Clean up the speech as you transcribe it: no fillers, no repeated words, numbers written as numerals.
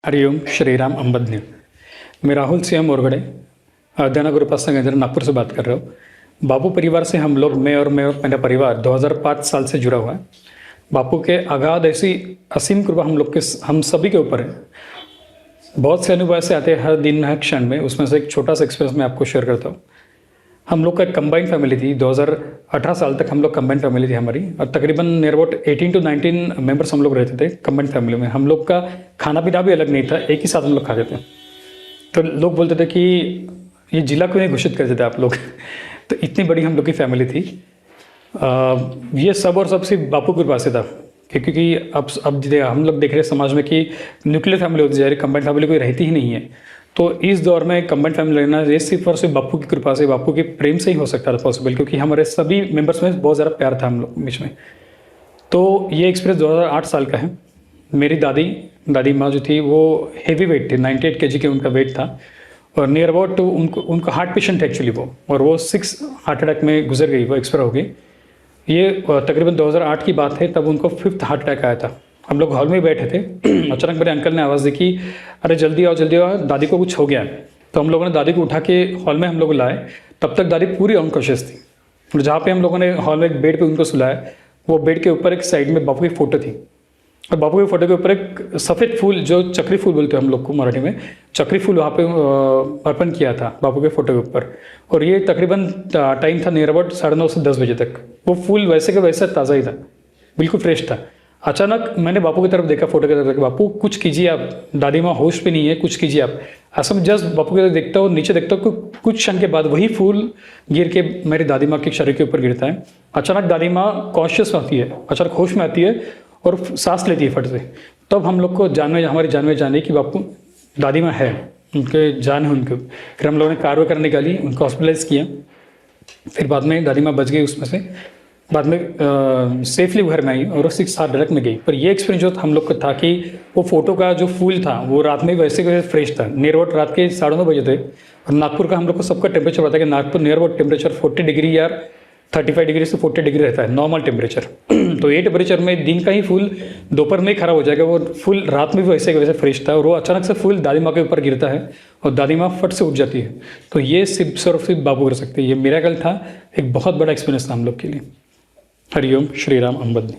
हरिओम श्रीराम अंबज्ञ। मैं राहुल सिंह मोरगड़े अध्ययन गुरुपासना केंद्र नागपुर से बात कर रहा हूँ। बापू परिवार से हम लोग मैं और मेरा परिवार 2005 साल से जुड़ा हुआ है। बापू के अगाध ऐसी असीम कृपा हम सभी के ऊपर है। बहुत से अनुभव ऐसे आते हैं हर दिन हर क्षण में, उसमें से एक छोटा सा एक्सपीरियंस मैं आपको शेयर करता हूँ। हम लोग का एक कंबाइंड फैमिली थी। 2018 साल तक हम लोग कंबाइंड फैमिली थी हमारी, और तकरीबन नियर अबाउट 18 to 19 मेंबर्स हम लोग रहते थे कंबाइंड फैमिली में। हम लोग का खाना पीना भी अलग नहीं था, एक ही साथ हम लोग खाते थे। तो लोग बोलते थे कि ये जिला क्यों नहीं घोषित करते थे आप लोग तो इतनी बड़ी हम लोग की फैमिली थी। ये सब और सब सिर्फ बापू के पास से था, क्योंकि अब हम लोग देख रहे हैं समाज में कि न्यूक्लियर फैमिली होती जा रही है, कंबाइंड फैमिली कोई रहती ही नहीं है। तो इस दौर में कंबाइंड फैमिली रहना ये सिर्फ और सिर्फ बापू की कृपा से, बापू के प्रेम से ही हो सकता था पॉसिबल, क्योंकि हमारे सभी मेंबर्स में बहुत ज़्यादा प्यार था हम लोग बीच में। तो ये एक्सपीरियंस 2008 साल का है। मेरी दादी माँ जो थी वो हेवी वेट थी, 98 kg के उनका वेट था, और नियर अबाउट उनका हार्ट पेशेंट है एक्चुअली वो, और वो 6 हार्ट अटैक में गुजर गई, वो एक्सपायर हो गई। ये तकरीबन 2008 की बात है, तब उनको 5th हार्ट अटैक आया था। हम लोग हॉल में बैठे थे अचानक मेरे अंकल ने आवाज़ दी कि अरे जल्दी आओ, दादी को कुछ हो गया। तो हम लोगों ने दादी को उठा के हॉल में हम लोग लाए। तब तक दादी पूरी अनकॉन्शियस थी, और जहाँ पे हम लोगों ने हॉल में एक बेड पे उनको सुलाया, वो बेड के ऊपर एक साइड में बापू की फ़ोटो थी, और बापू की फ़ोटो के ऊपर एक सफ़ेद फूल, जो चक्री फूल बोलते हैं हम लोग को मराठी में, चक्री फूल वहाँ पे अर्पण किया था बापू के फ़ोटो के ऊपर। और ये तकरीबन टाइम था नियर अबाउट 9:30 से 10 बजे तक। वो फूल वैसे के वैसे ताज़ा ही था, बिल्कुल फ्रेश था। अचानक मैंने बापू की तरफ देखा, फोटो की तरफ, बापू कुछ कीजिए आप, दादी माँ होश पे नहीं है, कुछ कीजिए आप। ऐसा मैं जस्ट बापू की तरफ देखता हूँ, नीचे देखता हूँ, कुछ क्षण के बाद वही फूल गिर के मेरी दादी माँ के शरीर के ऊपर गिरता है। अचानक दादी माँ कॉन्शियस आती है, अचानक होश में आती है और सांस लेती है फट से। तब हम लोग को हमारी जान में जाने कि बापू दादी माँ है, उनके जान है उनको। फिर हम लोगों ने कार्रवाई करने निकाली, उनको हॉस्पिटलाइज किया। फिर बाद में दादी माँ बच गई उसमें से, बाद में सेफली घर में आई और वो 6 हार्ट अटैक में गई। पर ये एक्सपीरियंस जो हम लोग का था कि वो फोटो का जो फूल था वो रात में वैसे के फ्रेश था। नियर अबाउट रात के 9:30 बजे थे, और नागपुर का हम लोग को सबका टेम्परेचर पता है कि Nagpur near about temperature 40 degree या 35 डिग्री से 40 डिग्री रहता है नॉर्मल टेम्परेचर। तो ये टेम्परेचर में दिन का ही फूल दोपहर में ही खराब हो जाएगा, वो फूल रात में भी वैसे के वैसे फ्रेश था, और वो अचानक से फूल दादी माँ के ऊपर गिरता है और दादी माँ फट से उठ जाती है। तो ये सिर्फ बापू कर सकते हैं। ये मिरेकल था, एक बहुत बड़ा एक्सपीरियंस था हम लोग के लिए। हरिओम श्रीराम अंबज्ञ।